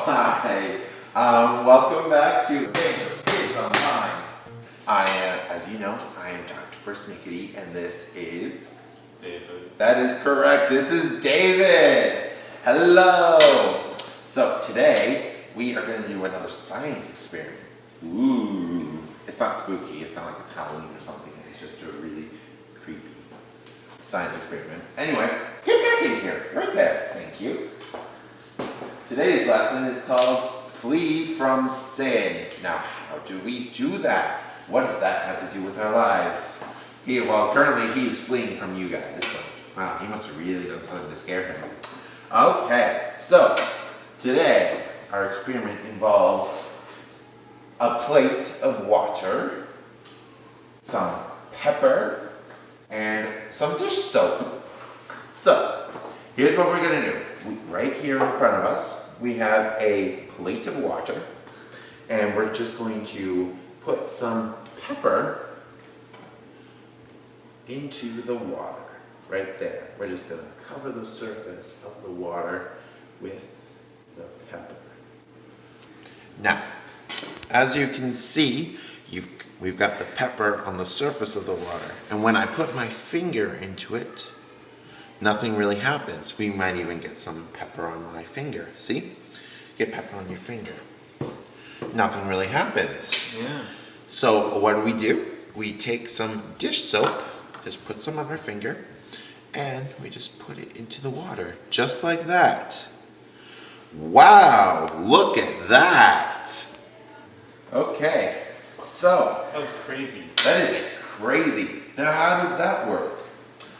Hi. Welcome back to Evangel Kids Online. As you know, I am Dr. Persnickety, and this is David. That is correct. This is David. Hello. So today we are going to do another science experiment. Ooh. It's not spooky. It's not like it's Halloween or something. It's just a really creepy science experiment. Anyway, get back in here. Right there. Thank you. Today's lesson is called Flee from Sin. Now, how do we do that? What does that have to do with our lives? Currently he's fleeing from you guys. So, wow, he must have really done something to scare him. Okay, so today our experiment involves a plate of water, some pepper, and some dish soap. So, here's what we're going to do. Right here in front of us, we have a plate of water, and we're just going to put some pepper into the water, right there. We're just going to cover the surface of the water with the pepper. Now, as you can see, we've got the pepper on the surface of the water, and when I put my finger into it, nothing really happens. We might even get some pepper on my finger. See? Get pepper on your finger. Nothing really happens. Yeah. So what do? We take some dish soap, just put some on our finger, and we just put it into the water, just like that. Wow, look at that. Okay, so. That was crazy. That is crazy. Now how does that work?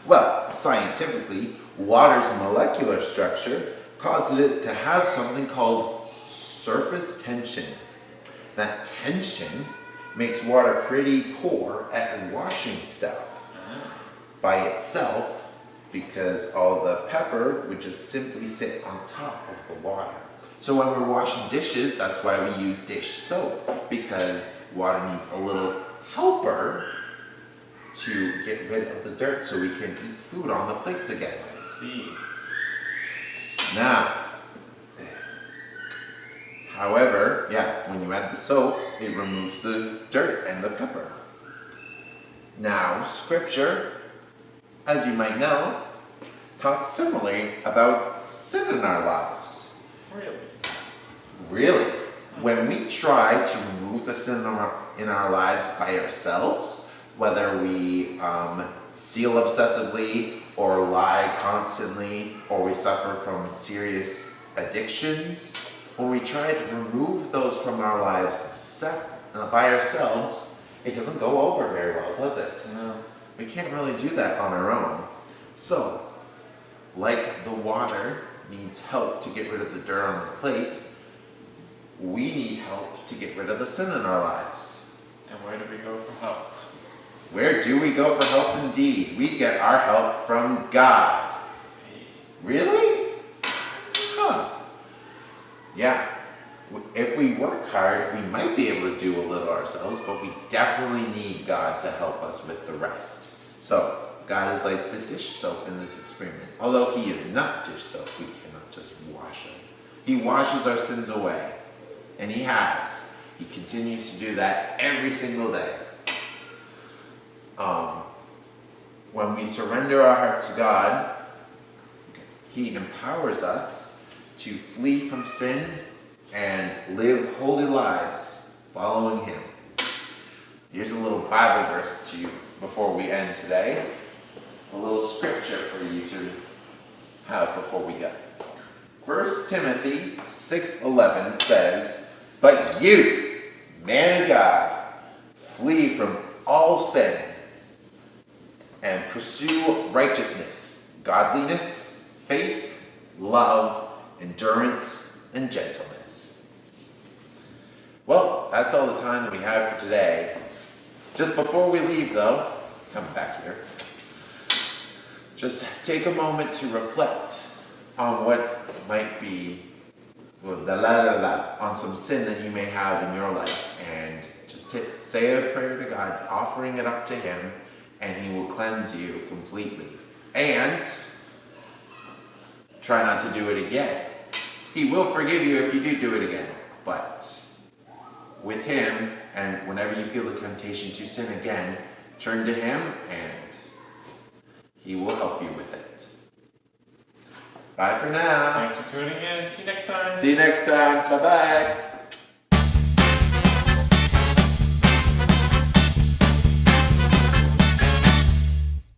Well, scientifically, water's molecular structure causes it to have something called surface tension. That tension makes water pretty poor at washing stuff by itself, because all the pepper would just simply sit on top of the water. So when we're washing dishes, that's why we use dish soap, because water needs a little helper to get rid of the dirt so we can eat food on the plates again. I see. Now, however, when you add the soap, it removes the dirt and the pepper. Now, Scripture, as you might know, talks similarly about sin in our lives. Really? Really? When we try to remove the sin in our lives by ourselves, whether we steal obsessively or lie constantly, or we suffer from serious addictions, when we try to remove those from our lives by ourselves, it doesn't go over very well, does it? No. We can't really do that on our own. So, like the water needs help to get rid of the dirt on the plate, we need help to get rid of the sin in our lives. And where do we go for help? Where do we go for help indeed? We get our help from God. Really? Huh. Yeah. If we work hard, we might be able to do a little ourselves, but we definitely need God to help us with the rest. So, God is like the dish soap in this experiment. Although He is not dish soap, we cannot just wash Him. He washes our sins away. And He has. He continues to do that every single day. When we surrender our hearts to God, He empowers us to flee from sin and live holy lives following Him. Here's a little Bible verse to you before we end today. A little scripture for you to have before we go. 1 Timothy 6:11 says, "But you, man of God, flee from all sin and pursue righteousness, godliness, faith, love, endurance, and gentleness." Well, that's all the time that we have for today. Just before we leave, though, come back here, just take a moment to reflect on what might be, on some sin that you may have in your life, and just say a prayer to God, offering it up to Him, and He will cleanse you completely. And try not to do it again. He will forgive you if you do it again. But with him, and whenever you feel the temptation to sin again, turn to him and he will help you with it. Bye for now. Thanks for tuning in. See you next time. See you next time. Bye-bye.